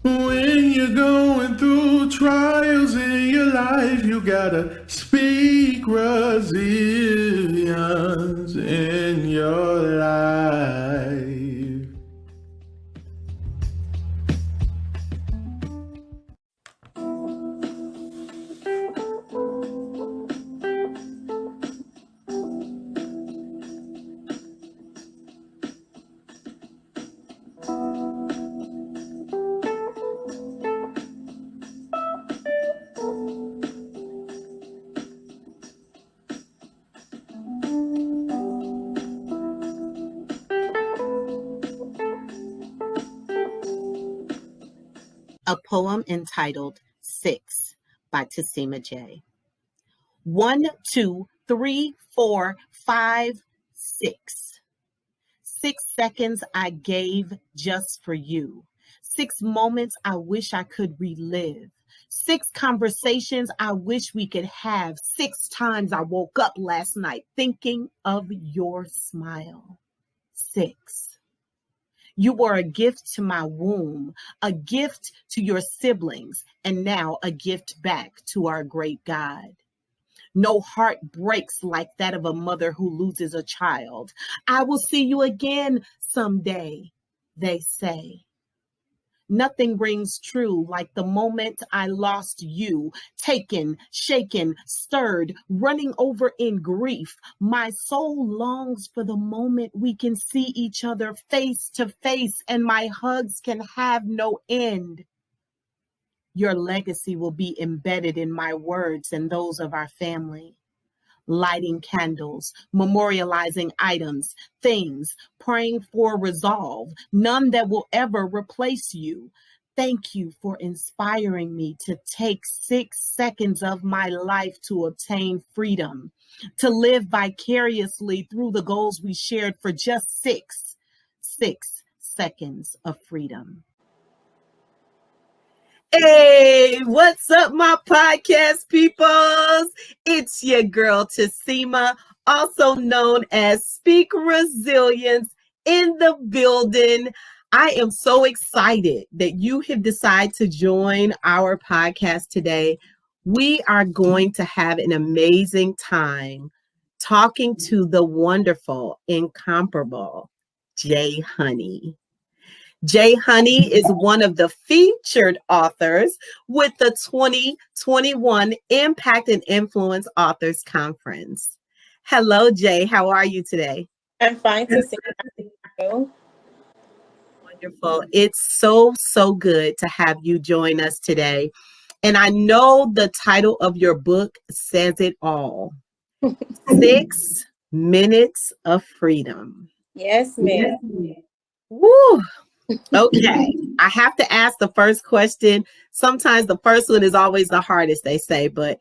When you're going through trials in your life, you gotta speak resilience in your life. A poem entitled Six by Tassima J. 1, 2, 3, 4, 5, 6. 6 seconds I gave just for you. 6 moments I wish I could relive. 6 conversations I wish we could have. 6 times I woke up last night thinking of your smile. 6. You were a gift to my womb, a gift to your siblings, and now a gift back to our great God. No heart breaks like that of a mother who loses a child. I will see you again someday, they say. Nothing rings true like the moment I lost you, taken, shaken, stirred, running over in grief. My soul longs for the moment we can see each other face to face and my hugs can have no end. Your legacy will be embedded in my words and those of our family. Lighting candles, memorializing items, things, praying for resolve, none that will ever replace you. Thank you for inspiring me to take 6 seconds of my life to obtain freedom, to live vicariously through the goals we shared for just 6 seconds of freedom. Hey, what's up, my podcast peoples? It's your girl, Tassima, also known as Speak Resilience, in the building. I am so excited that you have decided to join our podcast today. We are going to have an amazing time talking to the wonderful, incomparable Jay Honey. Jay Honey is one of the featured authors with the 2021 Impact and Influence Authors Conference. Hello, Jay. How are you today? I'm fine to see you. Wonderful. It's so good to have you join us today. And I know the title of your book says it all. 6 minutes of freedom. Yes, ma'am. Woo. Okay, I have to ask the first question. Sometimes the first one is always the hardest, they say, but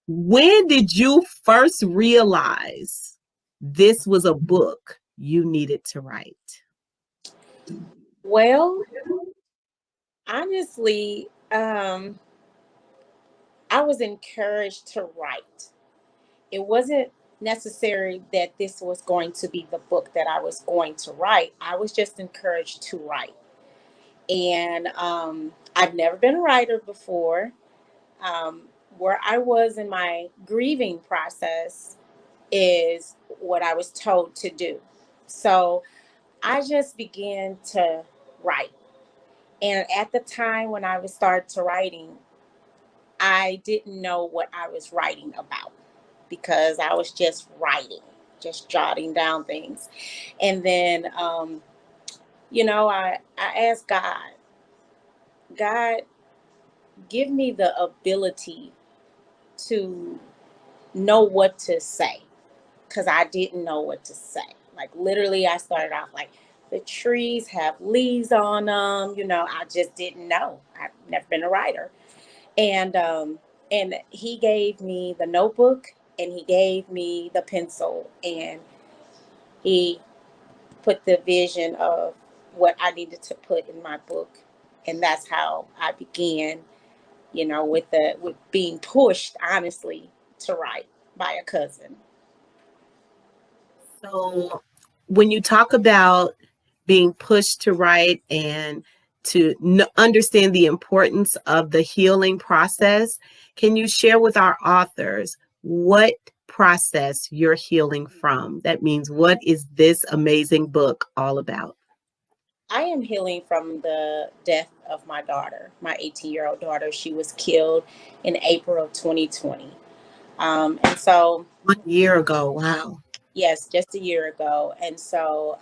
when did you first realize this was a book you needed to write? Well, honestly, I was encouraged to write. It wasn't necessary that this was going to be the book that I was going to write. I was just encouraged to write. And I've never been a writer before. Where I was in my grieving process is what I was told to do. So I just began to write. And at the time when I was started to writing, I didn't know what I was writing about because I was just writing, just jotting down things. And then, I asked God, give me the ability to know what to say because I didn't know what to say. Like literally, I started off like, the trees have leaves on them. I just didn't know. I've never been a writer. And he gave me the notebook and he gave me the pencil and he put the vision of what I needed to put in my book. And that's how I began, with being pushed, honestly, to write by a cousin. So when you talk about being pushed to write and understand the importance of the healing process, can you share with our authors what process you're healing from? That means, what is this amazing book all about? I am healing from the death of my daughter, my 18-year-old daughter. She was killed in April of 2020. And so, 1 year ago. Wow. yes, just a year ago. And so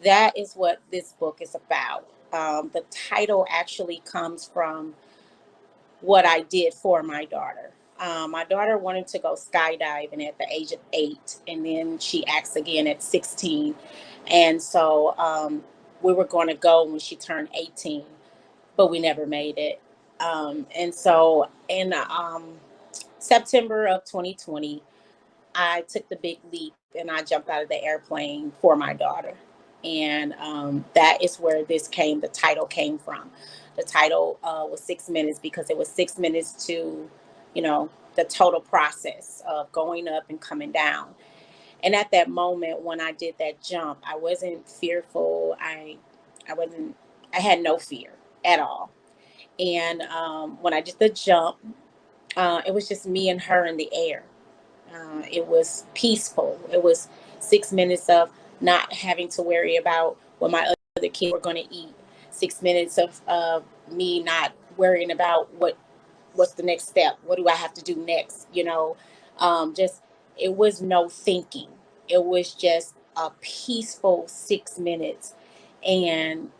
that is what this book is about. The title actually comes from what I did for my daughter. My daughter wanted to go skydiving at the age of 8, and then she asked again at 16. And so we were going to go when she turned 18, but we never made it. And so in September of 2020, I took the big leap and I jumped out of the airplane for my daughter. And that is where the title came from. The title was 6 minutes because it was 6 minutes to, the total process of going up and coming down. And at that moment, when I did that jump, I wasn't fearful. I had no fear at all. And when I did the jump, it was just me and her in the air. It was peaceful. It was 6 minutes of not having to worry about what my other kids were going to eat. 6 minutes of me not worrying about what's the next step. What do I have to do next? Just it was no thinking. It was just a peaceful 6 minutes, and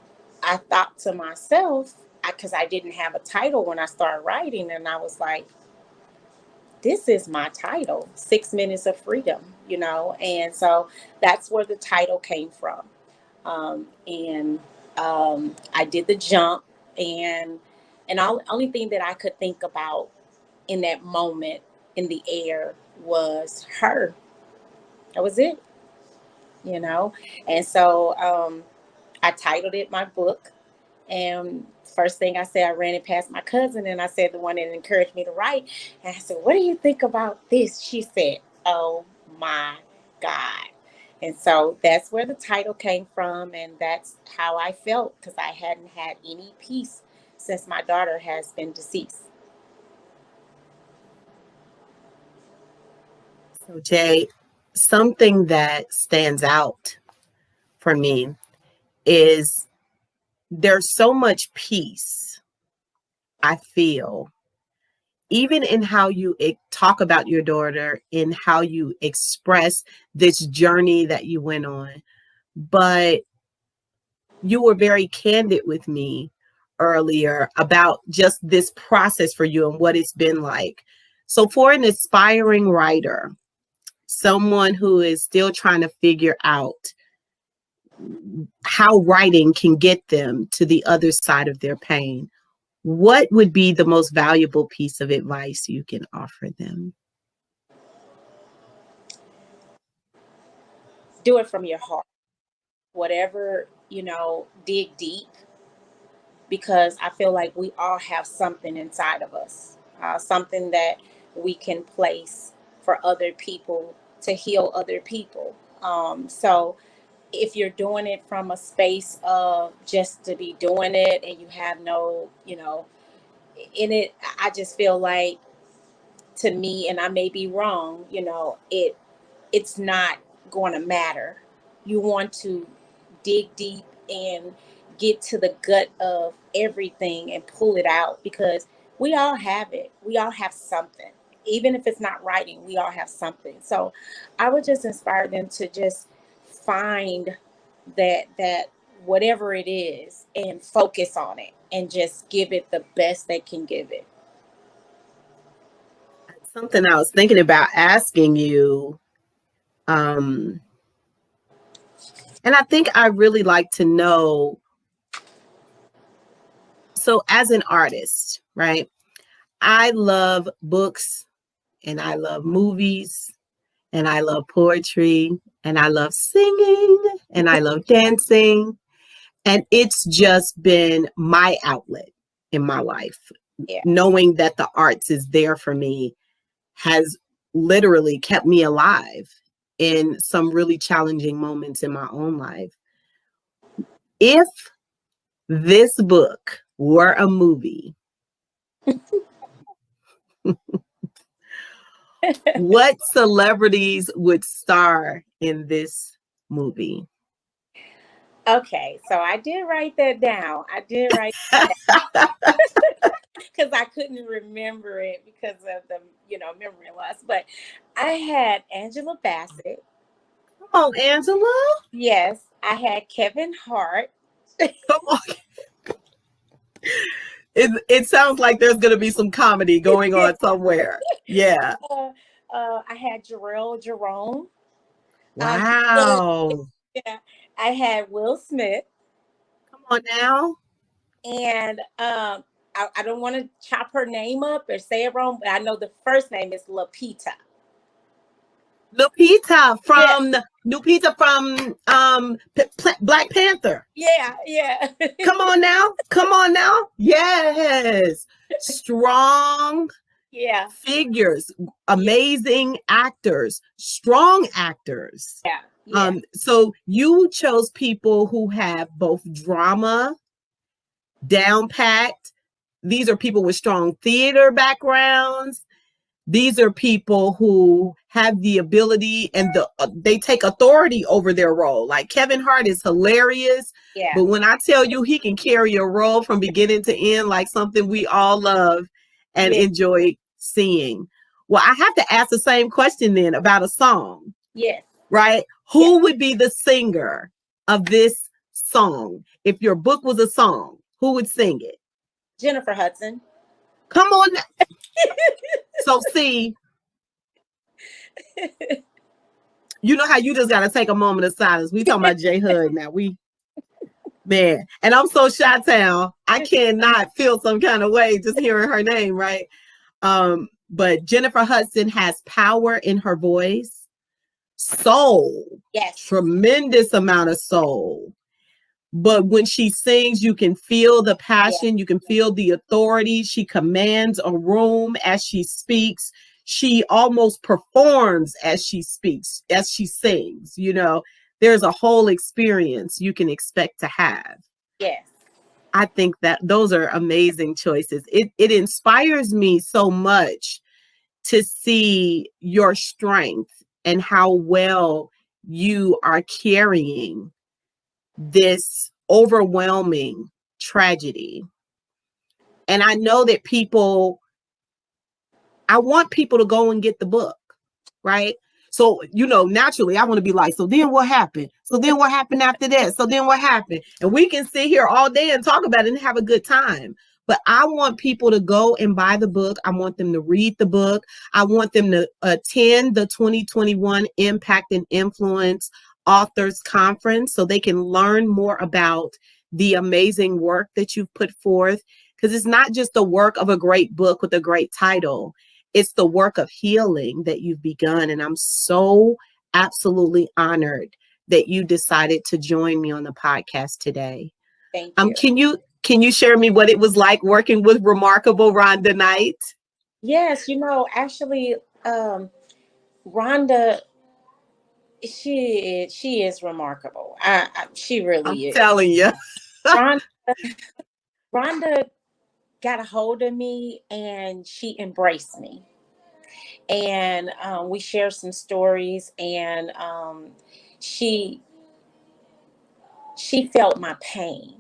I thought to myself, because I didn't have a title when I started writing, and I was like, this is my title, 6 minutes of freedom, and so that's where the title came from. And I did the jump, and all only thing that I could think about in that moment in the air was her. That was it, you know. And so I titled it my book. And first thing I said, I ran it past my cousin, and I said, the one that encouraged me to write. And I said, what do you think about this? She said, oh my God. And so that's where the title came from. And that's how I felt, because I hadn't had any peace since my daughter has been deceased. So, Jay, something that stands out for me is there's so much peace I feel, even in how you talk about your daughter, in how you express this journey that you went on. But you were very candid with me earlier about just this process for you and what it's been like. So, for an aspiring writer, someone who is still trying to figure out how writing can get them to the other side of their pain, what would be the most valuable piece of advice you can offer them? Do it from your heart. Whatever, dig deep, because I feel like we all have something inside of us, something that we can place for other people to heal other people. So if you're doing it from a space of just to be doing it and you have no, in it, I just feel like, to me, and I may be wrong, it's not going to matter. You want to dig deep and get to the gut of everything and pull it out, because we all have it. We all have something. Even if it's not writing, we all have something. So I would just inspire them to just find that whatever it is and focus on it and just give it the best they can give it. Something I was thinking about asking you, and I think I really like to know. So, as an artist, right? I love books and I love movies and I love poetry and I love singing and I love dancing. And it's just been my outlet in my life. Yeah. Knowing that the arts is there for me has literally kept me alive in some really challenging moments in my own life. If this book were a movie, what celebrities would star in this movie? Okay, so I did write that down. I did write because I couldn't remember it because of the, memory loss. But I had Angela Bassett. Come on, Angela. Yes, I had Kevin Hart. Come on. It sounds like there's going to be some comedy going on somewhere. Yeah. I had Jarrell Jerome. Wow. Yeah, I had Will Smith. Come on now. And I don't want to chop her name up or say it wrong, but I know the first name is Lupita. Lupita from Black Panther. Yeah. Come on now. Yes. Strong figures, amazing actors, strong actors. Yeah. So you chose people who have both drama down packed. These are people with strong theater backgrounds. These are people who have the ability and they take authority over their role. Like Kevin Hart is hilarious, but when I tell you he can carry a role from beginning to end, like something we all love and enjoy seeing. Well, I have to ask the same question then about a song. Yes. Right? Who would be the singer of this song? If your book was a song, who would sing it? Jennifer Hudson. Come on. So see, you know how you just got to take a moment of silence. We talking about J Hud now. Man, and I'm so Chi-Town, I cannot feel some kind of way just hearing her name, right? But Jennifer Hudson has power in her voice, soul, tremendous amount of soul. But when she sings, you can feel the passion, you can feel the authority. She commands a room as she speaks. She almost performs as she speaks, as she sings. There's a whole experience you can expect to have. Yes. I think that those are amazing choices. It inspires me so much to see your strength and how well you are carrying this overwhelming tragedy. And I know that I want people to go and get the book, right? So, naturally I want to be like, so then what happened? So then what happened after that? So then what happened? And we can sit here all day and talk about it and have a good time. But I want people to go and buy the book. I want them to read the book. I want them to attend the 2021 Impact and Influence Authors Conference so they can learn more about the amazing work that you've put forth. Because it's not just the work of a great book with a great title. It's the work of healing that you've begun. And I'm so absolutely honored that you decided to join me on the podcast today. Thank you. Can you share me what it was like working with remarkable Rhonda Knight? Yes, actually, Rhonda, she is remarkable. She really is. I'm telling you. Rhonda got a hold of me and she embraced me. And we shared some stories, and she felt my pain,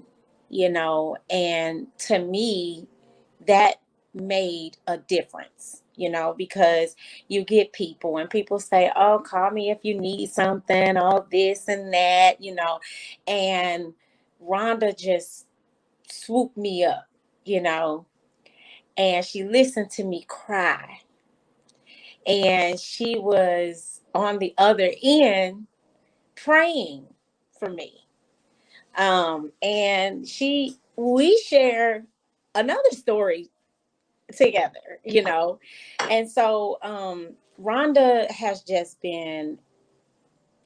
and to me, that made a difference, because you get people and people say, oh, call me if you need something, all this and that, and Rhonda just swooped me up, and she listened to me cry. And she was on the other end praying for me. And we share another story together, And so Rhonda has just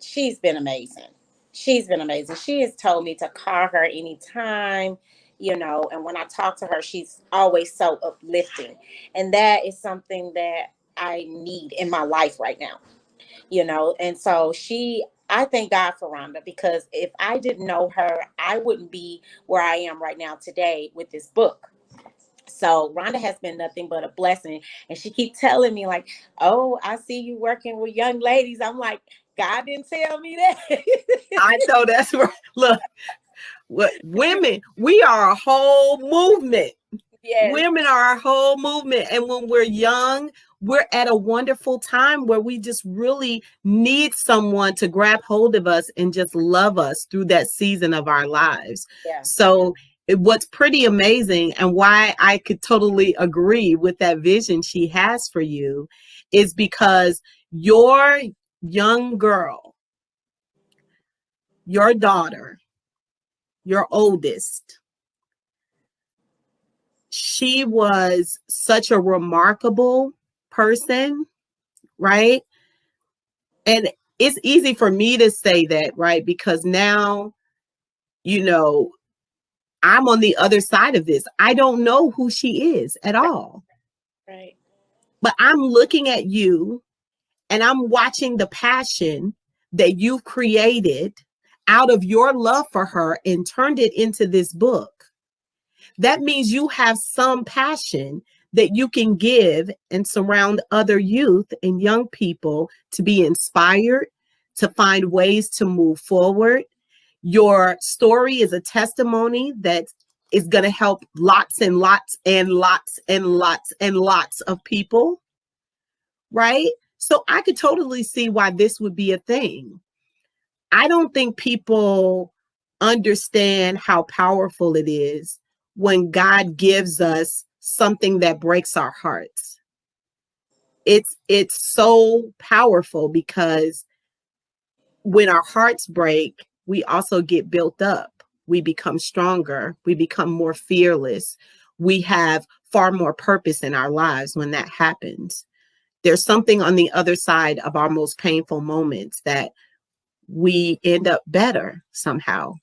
she's been amazing. She's been amazing. She has told me to call her anytime, and when I talk to her, she's always so uplifting. And that is something that I need in my life right now, and so I thank God for Rhonda, because if I didn't know her, I wouldn't be where I am right now today with this book. So Rhonda has been nothing but a blessing. And she keep telling me like, oh, I see you working with young ladies. I'm like, God didn't tell me that. I know that's right. Look, what women, we are a whole movement. Yes. Women are a whole movement. And when we're young, we're at a wonderful time where we just really need someone to grab hold of us and just love us through that season of our lives. Yeah. So what's pretty amazing, and why I could totally agree with that vision she has for you, is because your young girl, your daughter, your oldest, she was such a remarkable person, right? And it's easy for me to say that, right? Because now, I'm on the other side of this. I don't know who she is at all. Right. But I'm looking at you and I'm watching the passion that you've created out of your love for her and turned it into this book. That means you have some passion that you can give and surround other youth and young people to be inspired, to find ways to move forward. Your story is a testimony that is going to help lots and lots and lots and lots and lots of people, right? So I could totally see why this would be a thing. I don't think people understand how powerful it is when God gives us something that breaks our hearts. It's so powerful, because when our hearts break, we also get built up. We become stronger. We become more fearless. We have far more purpose in our lives when that happens. There's something on the other side of our most painful moments that we end up better somehow.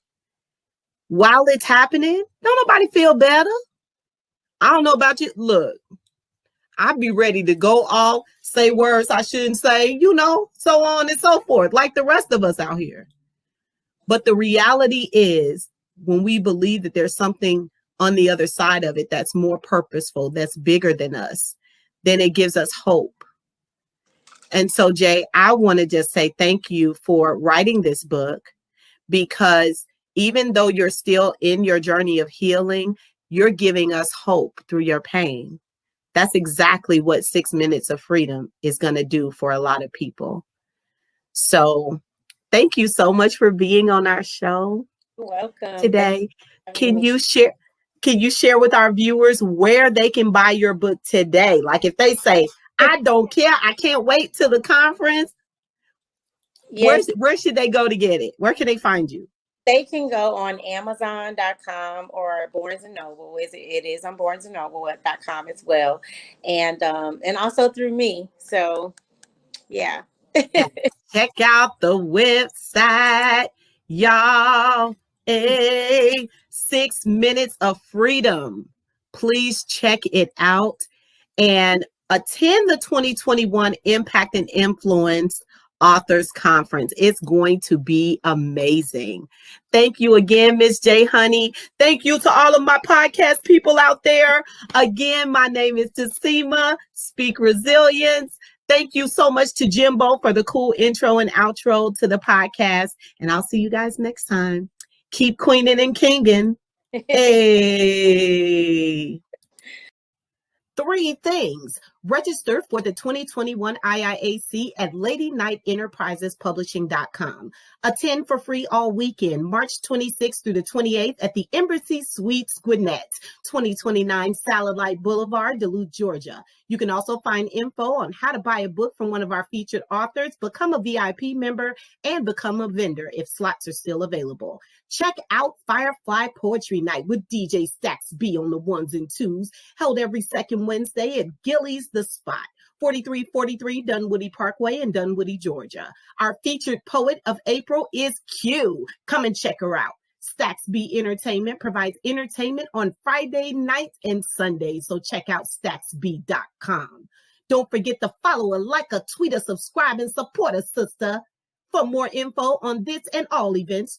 While it's happening, don't nobody feel better. I don't know about you. Look, I'd be ready to go off, say words I shouldn't say, so on and so forth, like the rest of us out here. But the reality is, when we believe that there's something on the other side of it that's more purposeful, that's bigger than us, then it gives us hope. And so, Jay, I want to just say thank you for writing this book, because even though you're still in your journey of healing, you're giving us hope through your pain. That's exactly what 6 Minutes of Freedom is going to do for a lot of people. So thank you so much for being on our show today. Can you share with our viewers where they can buy your book today? Like if they say, I don't care, I can't wait till the conference. Yes. Where should they go to get it? Where can they find you? They can go on Amazon.com or Barnes and Noble. It is on Barnes and Noble.com as well, and also through me. So, yeah. Check out the website, y'all. 6 Minutes of Freedom. Please check it out and attend the 2021 Impact and Influence Authors Conference. It's going to be amazing. Thank you again, Miss J. Honey. Thank you to all of my podcast people out there. Again, my name is Tasima, Speak Resilience. Thank you so much to Jimbo for the cool intro and outro to the podcast. And I'll see you guys next time. Keep queening and kinging. Hey. 3 things. Register for the 2021 IIAC at LadyKnightEnterprisesPublishing.com. Attend for free all weekend, March 26th through the 28th at the Embassy Suites Gwinnett, 2029 Satellite Boulevard, Duluth, Georgia. You can also find info on how to buy a book from one of our featured authors, become a VIP member, and become a vendor if slots are still available. Check out Firefly Poetry Night with DJ Stacks B on the 1s and 2s, held every second Wednesday at Gillies The Spot, 4343 Dunwoody Parkway in Dunwoody, Georgia. Our featured poet of April is Q. Come and check her out. Stacks B Entertainment provides entertainment on Friday nights and Sundays, so check out stacksb.com. Don't forget to follow her, like her, tweet her, subscribe, and support her, sister. For more info on this and all events,